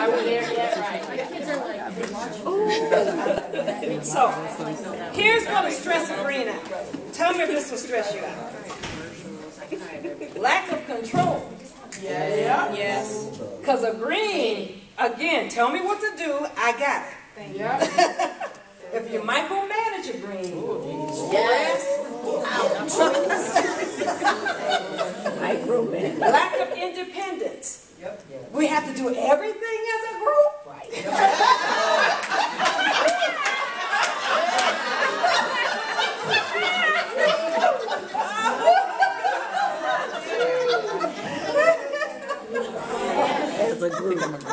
Are we there yet? Right. So, here's what a stress of green out. Tell me if this will stress you out. Lack of control. Yeah. Yes. Because a green, again, tell me what to do, I got it. Thank you. If you micromanage a green, Yes. lack of independence. We have to do everything as a group.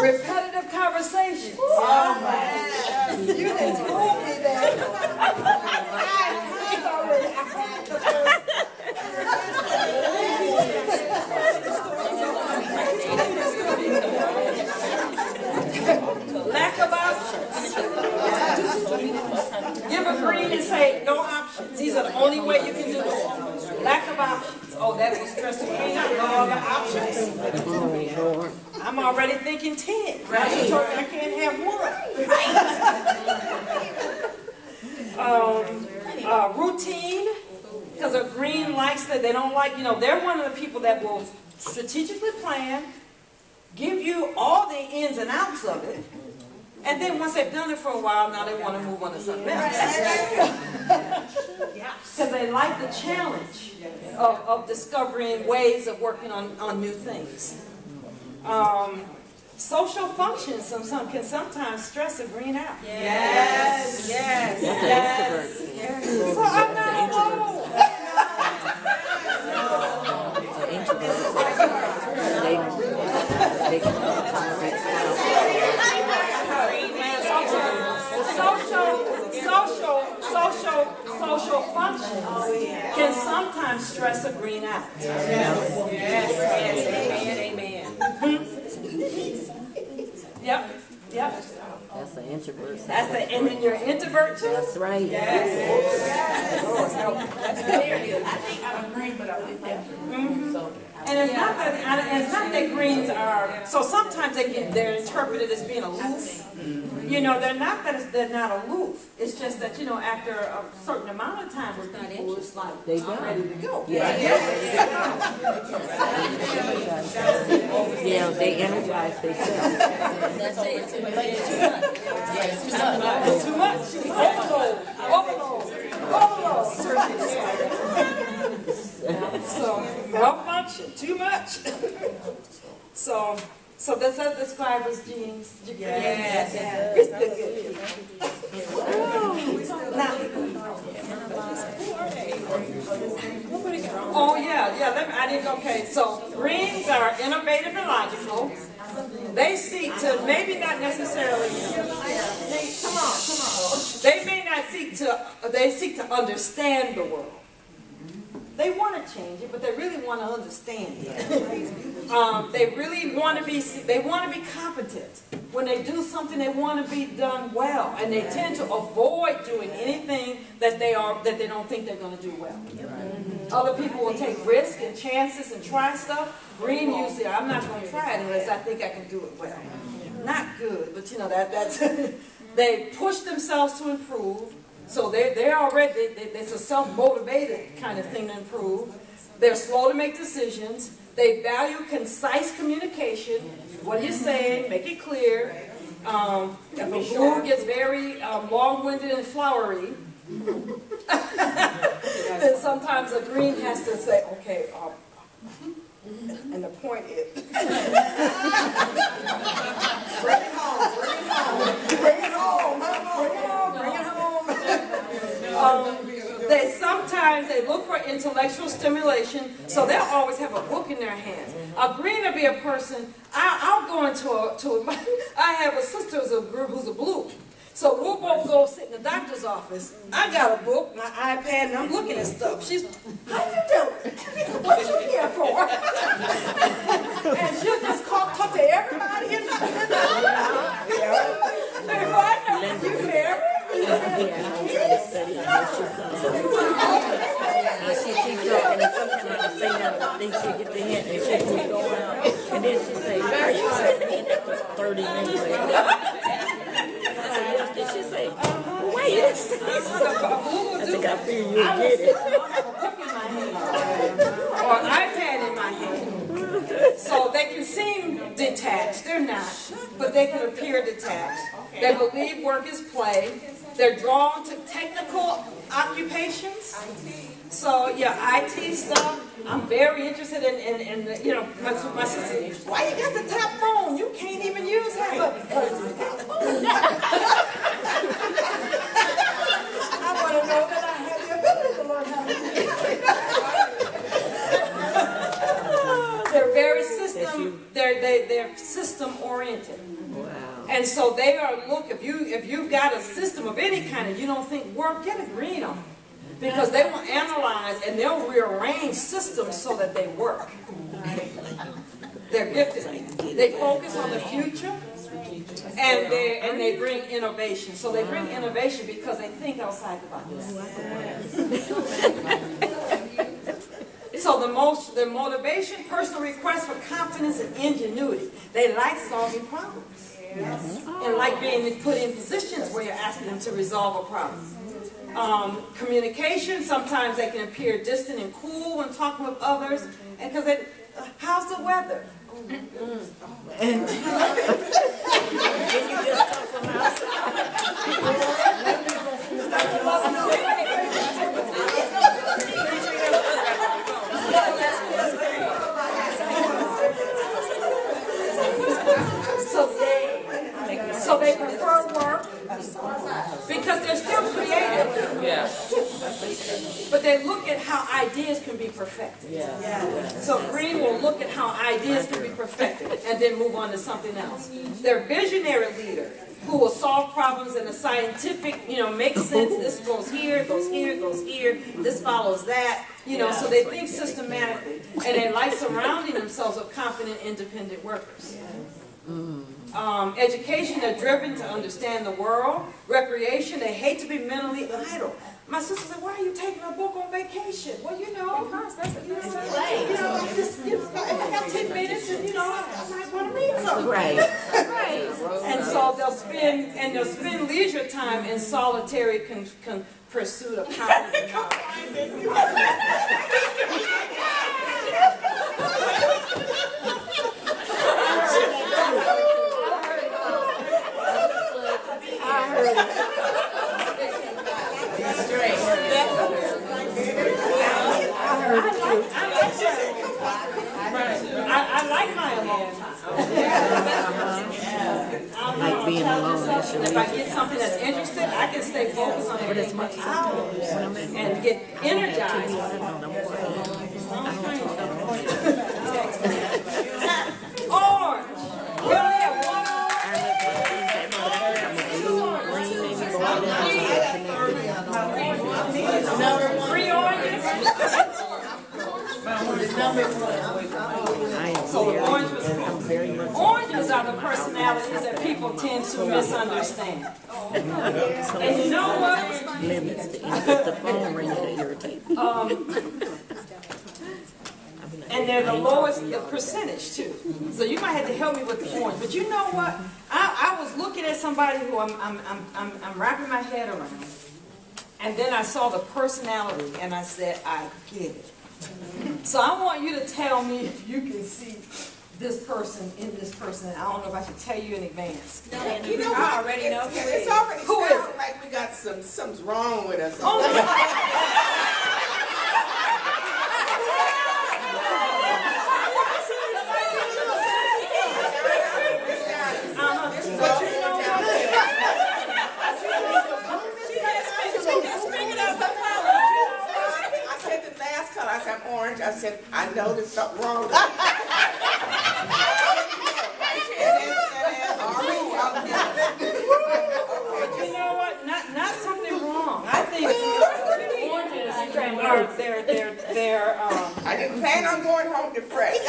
Repetitive conversations. Oh my. You didn't told me that. Lack of options. Give a green and say no options. These are the only way you can do it. Lack of options. Oh, that was stressful. No other options. I'm already thinking 10. Right? You told me I can't have one. Routine. Because a green likes that. They don't like, they're one of the people that will strategically plan, give you all the ins and outs of it, and then once they've done it for a while, now they want to move on to something else. Because they like the challenge of discovering ways of working on new things. Social functions can sometimes stress a green out. Yes. Yes. Yes. So I'm not alone. Social functions can sometimes stress a green out. Yes. Amen. Yep. That's an introvert. And then you're an introvert too? That's right. Yes. I think I'm agreeing, but I'm with them. And it's not that greens are, so sometimes they're interpreted as being aloof. They're not that they're not aloof. It's just that, after a certain amount of time with people, it's like they're ready to go. Yeah, they energize themselves. That's it. It's too much. Overload. So, malfunction, too much. So does that describe as genes? Yes. It's the good. Oh yeah. I didn't. Okay, so greens are innovative and logical. They seek to maybe not necessarily. Come on. They may not seek to. They seek to understand the world. They want to change it, but they really want to understand it. They really want to be. They want to be competent. When they do something, they want to be done well, and they tend to avoid doing anything that they don't think they're going to do well. Other people will take risks and chances and try stuff. Green usually, I'm not going to try it unless I think I can do it well. Not good, but that's. They push themselves to improve. So they're already, it's a self-motivated kind of thing to improve. They're slow to make decisions. They value concise communication. What you're saying, make it clear. If a blue gets very long-winded and flowery, then sometimes a green has to say, okay, and the point is, bring it home. They look for intellectual stimulation, so they'll always have a book in their hands. A green will be a person. I'll go into I have a sister who's a blue. So we'll both go sit in the doctor's office. I got a book, my iPad, and I'm looking at stuff. She's, how you doing? What you here for? And she'll just talk to everybody in the before I know you married. She keeps talking, and sometimes I say nothing, then she get the hint, and she keeps going out, and then she say, "Are you sitting in?" 30 minutes. Did she say, wait? I think I figured you'd get it. Or an iPad in my hand. So they can seem detached. They're not. But they can appear detached. They believe work is play. They're drawn to technical occupations. So, yeah, IT stuff. I'm very interested in you know, my sister, why you got the top phone? You can't even use that. I want to know that I have the ability to learn how to use it. They're very they're system oriented. Wow. And so they are, look, if you've got a system of any kind and you don't think work, get a green on. Because they will analyze and they'll rearrange systems so that they work. They're gifted. They focus on the future and they bring innovation. So they bring innovation because they think outside the box. So the motivation, personal request for confidence and ingenuity. They like solving problems. And like being put in positions where you're asking them to resolve a problem. Communication, sometimes they can appear distant and cool when talking with others. And because how's the weather? And did you just come from outside? So they prefer work because they're still creative. Yeah. But they look at how ideas can be perfected. Yeah. So green will look at how ideas can be perfected and then move on to something else. They're visionary leader who will solve problems in a scientific, make sense. This goes here, goes here, goes here. This follows that. So they think systematically. And they like surrounding themselves with confident, independent workers. Education, they're driven to understand the world. Recreation, they hate to be mentally idle. My sister said, why are you taking a book on vacation? Well, I got 10 minutes and, I might want to read something. Right. And so they'll spend leisure time in solitary pursuit of power. I like my alone time. Like being alone. If I get something that's interesting, I can stay focused on it for hours and get energized. Orange. We only have one orange. 3 oranges. So oranges are the personalities that people tend to misunderstand. And you know what? Limits the phone ring to irritate. And they're the lowest the percentage too. So you might have to help me with the orange. But you know what? I was looking at somebody who I'm wrapping my head around. And then I saw the personality and I said, I get it. So I want you to tell me if you can see this person in this person. I don't know if I should tell you in advance. No, I already know who it is. It's already Who is sounding it? like we got something's wrong with us. Oh, but you know I said the last color, I said orange. I said, I know there's something wrong with it. You know what? Not something wrong. I think oranges are they're I didn't plan on going home depressed.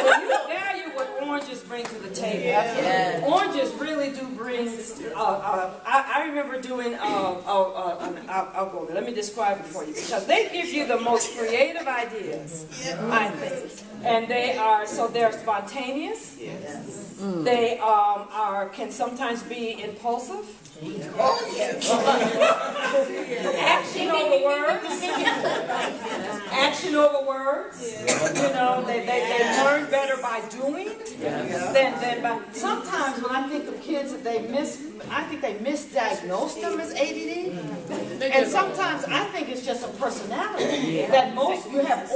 when you value what oranges bring to the table. Oranges really do bring doing, I remember doing, I'll go there. Let me describe it for you, because they give you the most creative ideas, I think. And they are, so they're spontaneous. They can sometimes be impulsive. Oh, yes. Action over words. Action over words. You know, they learn better by doing than by. Sometimes when I think of kids that I think they misdiagnose them as ADD. And sometimes I think it's just a personality. That most you have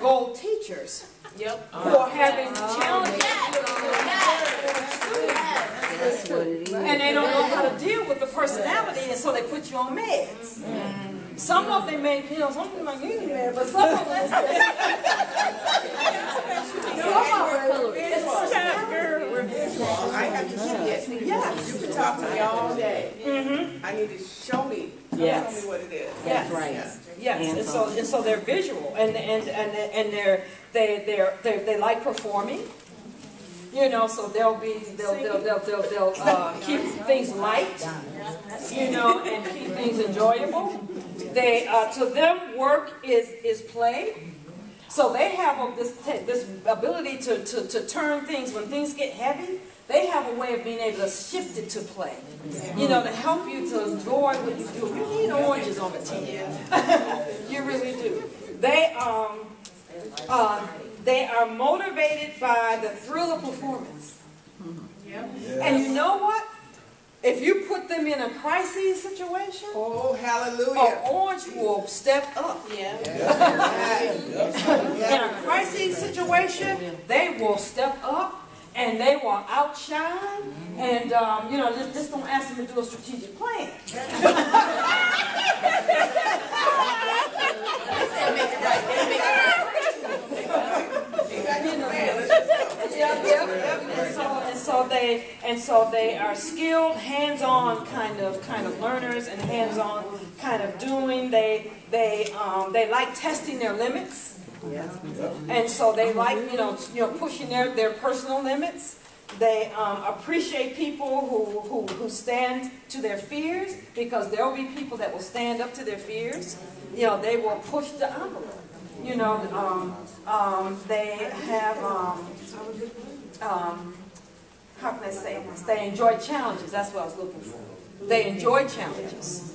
gold teachers. Who are having challenges and they don't know how to deal with the personality, and so they put you on meds. Some of them may, some of them might need meds, but some of them I have to see it. Yes. You can talk to me all day. I need to show me. Tell me what it is. That's right. Yes, and so they're visual, and they like performing. You know, so they'll keep things light. You know, and keep things enjoyable. They to them work is play. So they have this ability to turn things when things get heavy. They have a way of being able to shift it to play. You know, to help you to enjoy what you do. You need oranges on the team. You really do. They are motivated by the thrill of performance. And you know what? If you put them in a crisis situation, oh, hallelujah, an orange will step up. In a crisis situation, they will step up. And they will outshine, and you know, just don't ask them to do a strategic plan. And so they are skilled, hands-on kind of learners, and hands-on kind of doing. They like testing their limits. And so they like, you know, pushing their personal limits. They appreciate people who stand to their fears, because there will be people that will stand up to their fears. You know, they will push the envelope. You know, they have, how can I say this? They enjoy challenges. That's what I was looking for. They enjoy challenges.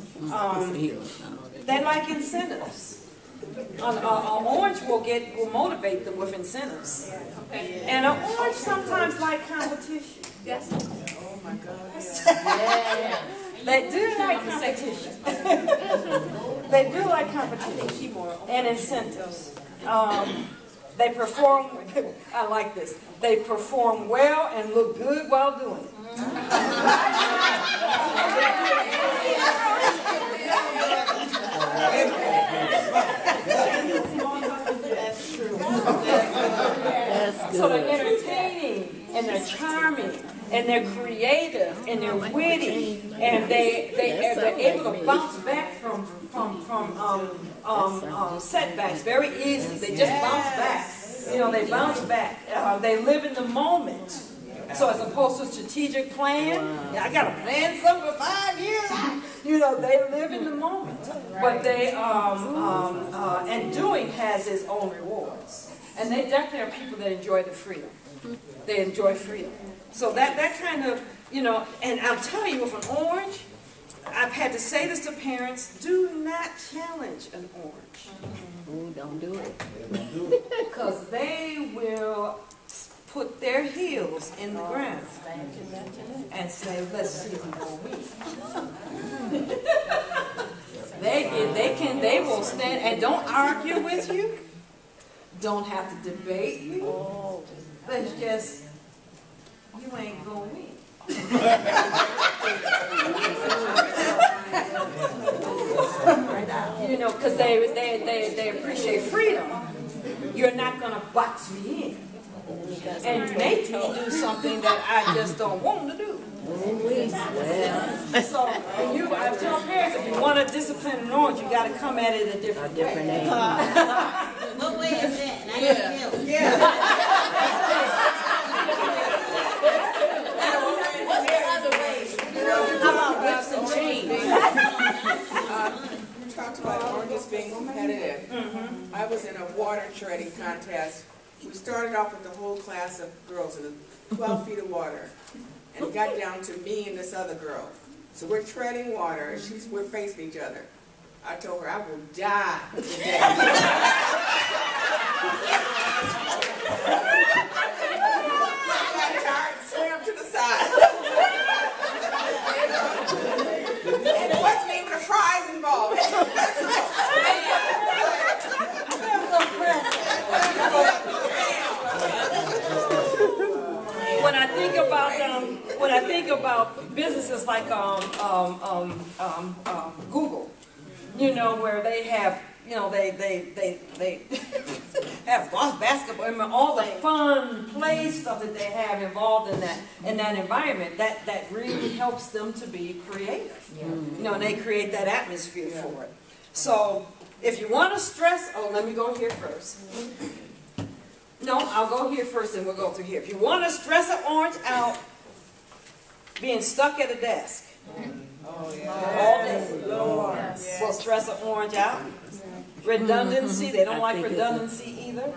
They like incentives. An orange will motivate them with incentives. And an orange sometimes like competition. Yes. Oh my gosh. Yeah. They do like competition. They do like competition and incentives. They perform, I like this, they perform well and look good while doing it. So they're entertaining, and they're charming, and they're creative, and they're witty, and they're able to bounce back from setbacks very easily. They just bounce back. You know, they bounce back. They live in the moment. So as opposed to a strategic plan, I got to plan something for 5 years. You know, they live in the moment. But they, and doing has its own rewards. And they definitely are people that enjoy the freedom. They enjoy freedom. So that kind of, you know, and I'll tell you, with an orange, I've had to say this to parents, do not challenge an orange. Ooh, don't do it. Because they will put their heels in the ground and say, let's see who will win. They will stand and don't argue with you. Don't have to debate you. Let's just, you ain't gonna win. You know, because they appreciate freedom. You're not gonna box me in and make me do something that I just don't want to do. So I tell parents, if you want to discipline an orange, you got to come at it a different way. What way is that? I feel it. What's the other way? was in a water treading contest. We started off with the whole class of girls in the 12 feet of water, and it got down to me and this other girl. So we're treading water, and we're facing each other. I told her I will die today. I got tired and swam to the side. And there wasn't even a prize involved. When I think about businesses like Google, you know, where they have, you know, they have basketball, I mean, all the fun play stuff that they have involved in that environment, that really helps them to be creative. Yeah. You know, and they create that atmosphere for it. So if you want to stress, let me go here first. No, I'll go here first and we'll go through here. If you want to stress an orange out, being stuck at a desk all day, Lord, will stress an orange out. Redundancy, they don't like redundancy either.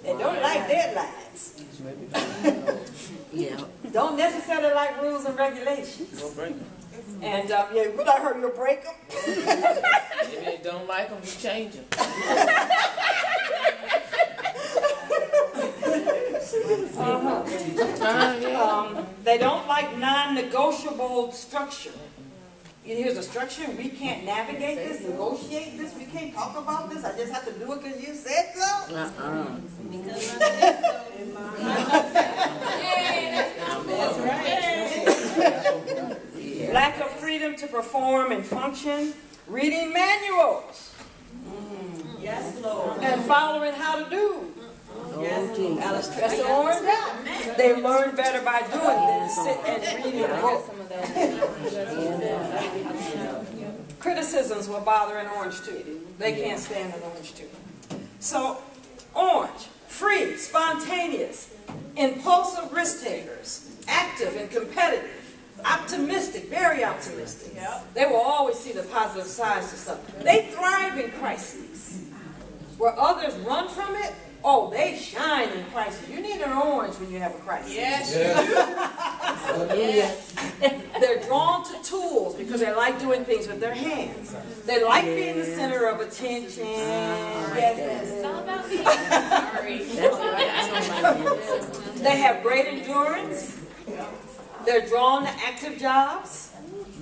They don't like deadlines. Don't necessarily like rules and regulations. And but I heard you'll break them. If you don't like them, you change them. They don't like non-negotiable structure. Here's a structure, and we can't navigate this, negotiate this, we can't talk about this, I just have to do it because you said so. Because I said so in my That's right. Lack of freedom to perform and function, reading manuals. Yes, Lord. And following how to do. Yes, Lord. Alice stress the orange out. They learn better by doing than sit and reading a book. Criticisms will bother an orange too. They can't stand an orange too. So, orange, free, spontaneous, impulsive risk takers, active and competitive, optimistic, very optimistic. They will always see the positive sides to something. They thrive in crises. Where others run from it, they shine in crisis. You need an orange when you have a crisis. Yes. They're drawn to tools because they like doing things with their hands. They like being the center of attention. It's all about me. Sorry. They have great endurance. They're drawn to active jobs.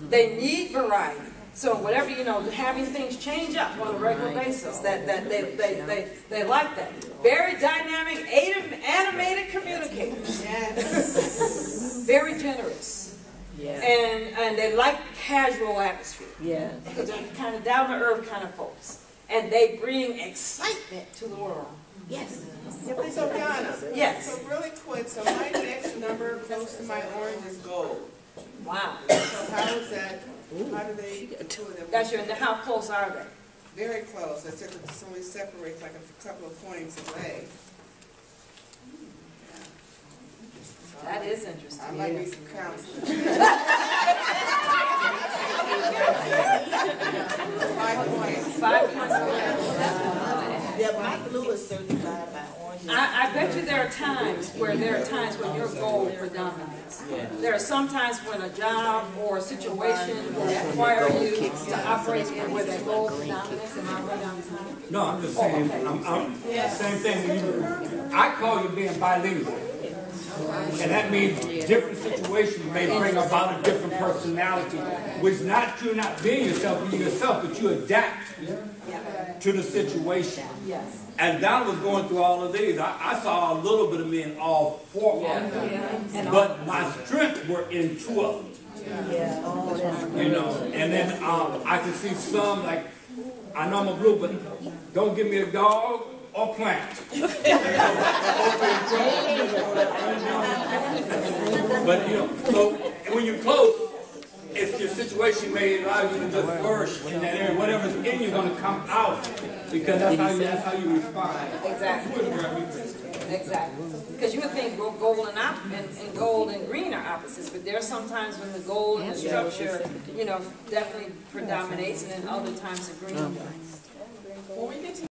They need variety. So whatever, having things change up on a regular basis, they like that. Very dynamic, animated communicators. Yes. Very generous. Yeah. And they like casual atmosphere. Yeah. Because they're kind of down-to-earth kind of folks. And they bring excitement to the world. Yes. So Kiana, Yes. so really quick, so my next number close to my orange is gold. Wow. So how is that? How do they do it? How close are they? Very close. It's only separates like a couple of points away. That is interesting. I might need some counseling. 5 points. 5 points. Yeah, my blue is 35, my orange is... I bet you there are times when your goal predominates. There are some times when a job or a situation will require you to operate in where that goal predominates. Am I right on time? No, I'm just saying, same thing. I call you being bilingual. And that means different situations may bring about a different personality, which you're not being yourself, but you adapt to the situation. Yes. As Don was going through all of these, I saw a little bit of me in all 4 of them. But my strengths were in 2 of them. And then I can see some, like, I know I'm a blue, but don't give me a dog or plant. But so when you're close, if your situation may allow you to just flourish in that area, whatever's in you is going to come out, because that's how you respond. Exactly. Because you would think gold and gold and green are opposites, but there are some times when the gold and the structure, definitely predominates, and then other times the green does. When we get to